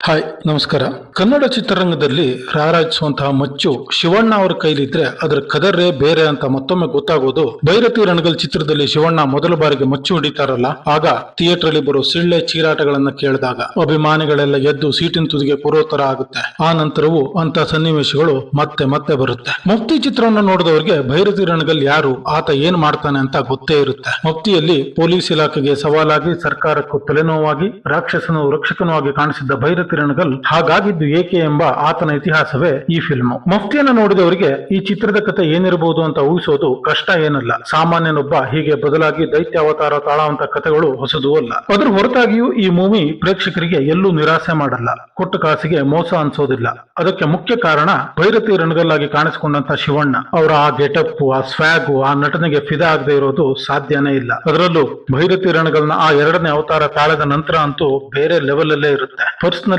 Hi ನಮಸ್ಕಾರ. ಕನ್ನಡ ಚಿತ್ರರಂಗದಲ್ಲಿ ರಾರಾಜಿಸುವಂತಹ ಮಚ್ಚು ಶಿವಣ್ಣ ಅವರ ಕೈಲಿದ್ರೆ ಅದರ ಕದರೇ ಬೇರೆ ಅಂತ ಮತ್ತೊಮ್ಮೆ ಗೊತ್ತಾಗೋದು ಭೈರತಿ ರಣಗಲ್ ಚಿತ್ರದಲ್ಲಿ ಶಿವಣ್ಣ ಮೊದಲ ಬಾರಿಗೆ ಮಚ್ಚು ಹಿಡಿತಾರಲ್ಲ, ಆಗ ಥಿಯೇಟರ್ ಅಲ್ಲಿ ಬರೋ ಸಿಳ್ಳೆ ಚೀರಾಟಗಳನ್ನ ಕೇಳಿದಾಗ ಅಭಿಮಾನಿಗಳೆಲ್ಲ ಎದ್ದು ಸೀಟಿನ ತುದಿಗೆ ಕೂರೋ ತರ ಆಗುತ್ತೆ. ಆ ನಂತರವೂ ಅಂತ ಸನ್ನಿವೇಶಗಳು ಮತ್ತೆ ಮತ್ತೆ ಬರುತ್ತೆ. ಮುಫ್ತಿ ಚಿತ್ರವನ್ನು ನೋಡಿದವರಿಗೆ ಭೈರತಿ ರಣಗಲ್ ಯಾರು, ಆತ ಏನ್ ಮಾಡ್ತಾನೆ ಅಂತ ಗೊತ್ತೇ ಇರುತ್ತೆ. ಮುಫ್ತಿಯಲ್ಲಿ ಪೊಲೀಸ್ ಇಲಾಖೆಗೆ ಸವಾಲಾಗಿ ಸರ್ಕಾರಕ್ಕೂ ತಲೆನೋವಾಗಿ ರಾಕ್ಷಸನು ರಕ್ಷಕನೂ ಆಗಿ ಕಾಣಿಸಿದ್ದ ಭೈರತಿ ರಣಗಲ್ ಹಾಗಾಗಿದ್ದು ಏಕೆ ಎಂಬ ಆತನ ಇತಿಹಾಸವೇ ಈ ಫಿಲ್ಮ್. ಮಫ್ತಿಯನ್ನು ನೋಡಿದವರಿಗೆ ಈ ಚಿತ್ರದ ಕಥೆ ಏನಿರಬಹುದು ಅಂತ ಊಹಿಸೋದು ಕಷ್ಟ ಏನಲ್ಲ. ಸಾಮಾನ್ಯನೊಬ್ಬ ಹೀಗೆ ಬದಲಾಗಿ ದೈತ್ಯ ಅವತಾರ ತಾಳುವಂತ ಕಥೆಗಳು ಹೊಸದೂ ಅಲ್ಲ. ಅದರ ಹೊರತಾಗಿಯೂ ಈ ಮೂವಿ ಪ್ರೇಕ್ಷಕರಿಗೆ ಎಲ್ಲೂ ನಿರಾಸೆ ಮಾಡಲ್ಲ, ಕೊಟ್ಟ ಕಾಸಿಗೆ ಮೋಸ ಅನ್ಸೋದಿಲ್ಲ. ಅದಕ್ಕೆ ಮುಖ್ಯ ಕಾರಣ ಭೈರತಿ ರಣಗಲ್ ಆಗಿ ಕಾಣಿಸಿಕೊಂಡಂತ ಶಿವಣ್ಣ ಅವರ ಆ ಗೆಟಪ್, ಆ ಸ್ವ್ಯಾಗು, ಆ ನಟನೆಗೆ ಫಿದಾ ಆಗದೆ ಇರೋದು ಸಾಧ್ಯನೇ ಇಲ್ಲ. ಅದರಲ್ಲೂ ಭೈರತಿ ರಣಗಲ್ನ ಆ ಎರಡನೇ ಅವತಾರ ತಾಳದ ನಂತರ ಅಂತೂ ಬೇರೆ ಲೆವೆಲ್ ಅಲ್ಲೇ ಇರುತ್ತೆ. ಪರ್ಸನಲಿ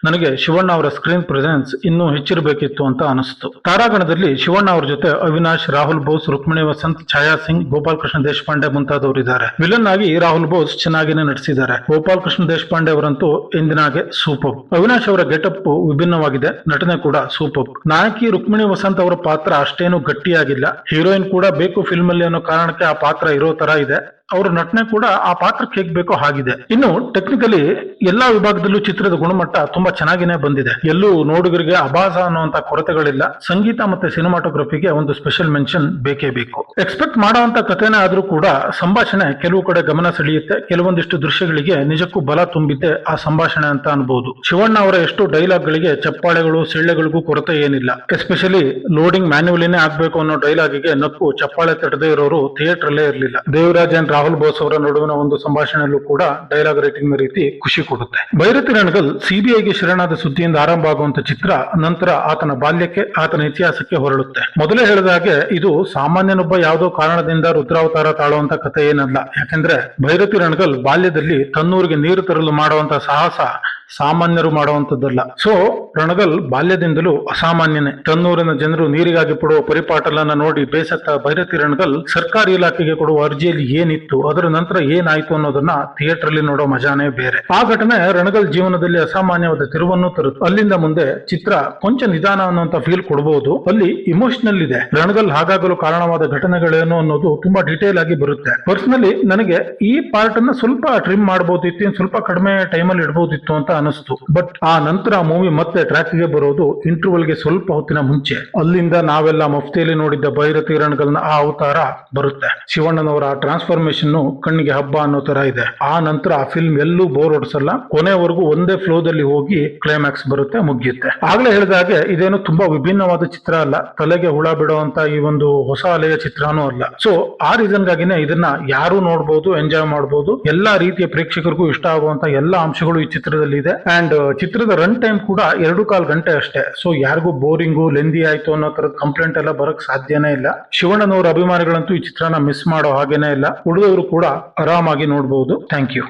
ನನಗೆ ಶಿವಣ್ಣ ಅವರ ಸ್ಕ್ರೀನ್ ಪ್ರೆಸೆನ್ಸ್ ಇನ್ನೂ ಹೆಚ್ಚಿರಬೇಕಿತ್ತು ಅಂತ ಅನಿಸ್ತು. ತಾರಾಗಣದಲ್ಲಿ ಶಿವಣ್ಣ ಅವರ ಜೊತೆ ಅವಿನಾಶ್, ರಾಹುಲ್ ಬೋಸ್, ರುಕ್ಮಿಣಿ ವಸಂತ್, ಛಾಯಾ ಸಿಂಗ್, ಗೋಪಾಲ್ ಕೃಷ್ಣ ದೇಶಪಾಂಡೆ ಮುಂತಾದವರು ಇದ್ದಾರೆ. ವಿಲನ್ ಆಗಿ ರಾಹುಲ್ ಬೋಸ್ ಚೆನ್ನಾಗಿನೇ ನಟಿಸಿದ್ದಾರೆ. ಗೋಪಾಲ್ ಕೃಷ್ಣ ದೇಶಪಾಂಡೆ ಅವರಂತೂ ಎಂದಿನಾಗೆ ಸೂಪರ್. ಅವಿನಾಶ್ ಅವರ ಗೆಟಪ್ ವಿಭಿನ್ನವಾಗಿದೆ, ನಟನೆ ಕೂಡ ಸೂಪರ್. ನಾಯಕಿ ರುಕ್ಮಿಣಿ ವಸಂತ್ ಅವರ ಪಾತ್ರ ಅಷ್ಟೇನು ಗಟ್ಟಿಯಾಗಿಲ್ಲ. ಹೀರೋಯಿನ್ ಕೂಡ ಬೇಕು ಫಿಲ್ಮ್ ಅಲ್ಲಿ ಅನ್ನೋ ಕಾರಣಕ್ಕೆ ಆ ಪಾತ್ರ ಇರೋ ತರ ಇದೆ. ಅವರ ನಟನೆ ಕೂಡ ಆ ಪಾತ್ರಕ್ಕೆ ಹೇಗ್ ಬೇಕೋ ಹಾಗಿದೆ. ಇನ್ನು ಟೆಕ್ನಿಕಲಿ ಎಲ್ಲಾ ವಿಭಾಗದಲ್ಲೂ ಚಿತ್ರದ ಗುಣಮಟ್ಟ ತುಂಬಾ ಚೆನ್ನಾಗಿನೇ ಬಂದಿದೆ. ಎಲ್ಲೂ ನೋಡುಗರಿಗೆ ಅಭಾಸ ಅನ್ನುವಂತ ಕೊರತೆಗಳಿಲ್ಲ. ಸಂಗೀತ ಮತ್ತೆ ಸಿನಿಮಾಟೋಗ್ರಫಿಗೆ ಒಂದು ಸ್ಪೆಷಲ್ ಮೆನ್ಷನ್ ಬೇಕೇ ಬೇಕು. ಎಕ್ಸ್ಪೆಕ್ಟ್ ಮಾಡುವಂತ ಕಥೆನೇ ಆದ್ರೂ ಕೂಡ ಸಂಭಾಷಣೆ ಕೆಲವು ಕಡೆ ಗಮನ ಸೆಳೆಯುತ್ತೆ. ಕೆಲವೊಂದಿಷ್ಟು ದೃಶ್ಯಗಳಿಗೆ ನಿಜಕ್ಕೂ ಬಲ ತುಂಬಿದ್ದೆ ಆ ಸಂಭಾಷಣೆ ಅಂತ ಅನ್ಬಹುದು. ಶಿವಣ್ಣ ಅವರ ಎಷ್ಟು ಡೈಲಾಗ್ ಗಳಿಗೆ ಚಪ್ಪಾಳೆಗಳು, ಸಿಳ್ಳೆಗಳಿಗೂ ಕೊರತೆ ಏನಿಲ್ಲ. ಎಸ್ಪೆಷಲಿ ಲೋಡಿಂಗ್ ಮ್ಯಾನ್ಯುವಲಿನೇ ಆಗ್ಬೇಕು ಅನ್ನೋ ಡೈಲಾಗಿಗೆ ನಕ್ಕು ಚಪ್ಪಾಳೆ ತಟ್ಟದೇ ಇರೋರು ಥಿಯೇಟರ್ ಅಲ್ಲೇ ಇರಲಿಲ್ಲ. ದೇವರಾಜ್ ಅಂಡ್ ರಾಹುಲ್ ಬೋಸ್ ಅವರ ನಡುವಿನ ಒಂದು ಸಂಭಾಷಣೆಯಲ್ಲೂ ಕೂಡ ಡೈಲಾಗ್ ರೈಟಿಂಗ್ ರೀತಿ ಖುಷಿ ಕೊಡುತ್ತೆ. ಭೈರತಿ ರಣಗಲ್ ಸಿಬಿಐಗೆ ಶರಣಾದ ಸುದ್ದಿಯಿಂದ ಆರಂಭ ಆಗುವಂತ ಚಿತ್ರ ನಂತರ ಆತನ ಬಾಲ್ಯಕ್ಕೆ, ಆತನ ಇತಿಹಾಸಕ್ಕೆ ಹೊರಳುತ್ತೆ. ಮೊದಲೇ ಹೇಳಿದ ಹಾಗೆ ಇದು ಸಾಮಾನ್ಯನೊಬ್ಬ ಯಾವುದೋ ಕಾರಣದಿಂದ ರುದ್ರಾವತಾರ ತಾಳುವಂತ ಕಥೆ ಏನಲ್ಲ. ಯಾಕೆಂದ್ರೆ ಭೈರತಿ ರಣಗಲ್ ಬಾಲ್ಯದಲ್ಲಿ ತನ್ನೂರಿಗೆ ನೀರು ತರಲು ಮಾಡುವಂತ ಸಾಹಸ ಸಾಮಾನ್ಯರು ಮಾಡುವಂತದ್ದಲ್ಲ. ಸೊ ರಣಗಲ್ ಬಾಲ್ಯದಿಂದಲೂ ಅಸಾಮಾನ್ಯನೇ. ತನ್ನೂರಿನ ಜನರು ನೀರಿಗಾಗಿ ಪಡುವ ಪರಿಪಾಟಲನ್ನ ನೋಡಿ ಬೇಸತ್ತ ಭೈರತಿ ರಣಗಲ್ ಸರ್ಕಾರಿ ಇಲಾಖೆಗೆ ಕೊಡುವ ಅರ್ಜಿಯಲ್ಲಿ ಏನಿತ್ತು, ಅದರ ನಂತರ ಏನಾಯ್ತು ಅನ್ನೋದನ್ನ ಥಿಯೇಟರ್ ಅಲ್ಲಿ ನೋಡೋ ಮಜಾನೇ ಬೇರೆ. ಆ ಘಟನೆ ರಣಗಲ್ ಜೀವನದಲ್ಲಿ ಅಸಾಮಾನ್ಯವಾದ ತಿರುವನ್ನು ತರುತ್ತೆ. ಅಲ್ಲಿಂದ ಮುಂದೆ ಚಿತ್ರ ಕೊಂಚ ನಿಧಾನ ಅನ್ನುವಂತ ಫೀಲ್ ಕೊಡಬಹುದು. ಅಲ್ಲಿ ಇಮೋಷನಲ್ ಇದೆ. ರಣಗಲ್ ಹಾಗಾಗಲು ಕಾರಣವಾದ ಘಟನೆಗಳೇನು ಅನ್ನೋದು ತುಂಬಾ ಡೀಟೇಲ್ ಆಗಿ ಬರುತ್ತೆ. ಪರ್ಸನಲಿ ನನಗೆ ಈ ಪಾರ್ಟ್ ಅನ್ನ ಸ್ವಲ್ಪ ಟ್ರಿಮ್ ಮಾಡಬಹುದಿತ್ತು, ಸ್ವಲ್ಪ ಕಡಿಮೆ ಟೈಮಲ್ಲಿ ಇಡಬಹುದಿತ್ತು ಅಂತ ಅನಿಸ್ತು. ಬಟ್ ಆ ನಂತರ ಮೂವಿ ಮತ್ತೆ ಟ್ರ್ಯಾಕ್ ಗೆ ಬರೋದು ಇಂಟರ್ವಲ್ ಗೆ ಸ್ವಲ್ಪ ಹೊತ್ತಿನ ಮುಂಚೆ. ಅಲ್ಲಿಂದ ನಾವೆಲ್ಲ ಮಫ್ತಿಯಲ್ಲಿ ನೋಡಿದ್ದ ಭೈರತಿ ರಣಗಲ್ನ ಆ ಅವತಾರ ಬರುತ್ತೆ. ಶಿವಣ್ಣನವರ ಟ್ರಾನ್ಸ್ಫಾರ್ಮೇಶನ್ ಕಣ್ಣಿಗೆ ಹಬ್ಬ ಅನ್ನೋ ತರ ಇದೆ. ಆ ನಂತರ ಆ ಫಿಲ್ಮ್ ಎಲ್ಲೂ ಬೋರ್ ಹೊಡಿಸಲ್ಲ. ಕೊನೆವರೆಗೂ ಒಂದೇ ಫ್ಲೋದಲ್ಲಿ ಹೋಗಿ ಕ್ಲೈಮ್ಯಾಕ್ಸ್ ಬರುತ್ತೆ, ಮುಗಿಯುತ್ತೆ. ಆಗ್ಲೇ ಹೇಳಿದ ಹಾಗೆ ಇದೇನು ತುಂಬಾ ವಿಭಿನ್ನವಾದ ಚಿತ್ರ ಅಲ್ಲ, ತಲೆಗೆ ಹುಳ ಬಿಡುವಂತ ಈ ಒಂದು ಹೊಸ ಅಲೆಯ ಚಿತ್ರನೂ ಅಲ್ಲ. ಸೊ ಆ ರೀಸನ್ ಗಾಗಿನೇ ಇದನ್ನ ಯಾರು ನೋಡಬಹುದು, ಎಂಜಾಯ್ ಮಾಡಬಹುದು. ಎಲ್ಲಾ ರೀತಿಯ ಪ್ರೇಕ್ಷಕರಿಗೂ ಇಷ್ಟ ಆಗುವಂತ ಎಲ್ಲಾ ಅಂಶಗಳು ಈ ಚಿತ್ರದಲ್ಲಿ ಇದೆ. ಅಂಡ್ ಚಿತ್ರದ ರನ್ ಟೈಮ್ ಕೂಡ 2.25 ಗಂಟೆ ಅಷ್ಟೇ. ಸೊ ಯಾರಿಗೂ ಬೋರಿಂಗು, ಲೆಂದಿ ಆಯ್ತು ಅನ್ನೋ ತರದ ಕಂಪ್ಲೇಂಟ್ ಎಲ್ಲ ಬರಕ್ ಸಾಧ್ಯನೇ ಇಲ್ಲ. ಶಿವಣ್ಣನವರ ಅಭಿಮಾನಿಗಳಂತೂ ಈ ಚಿತ್ರನ ಮಿಸ್ ಮಾಡೋ ಹಾಗೇನೇ ಇಲ್ಲ. ಉಳಿದವರು ಕೂಡ ಆರಾಮಾಗಿ ನೋಡಬಹುದು. Thank you.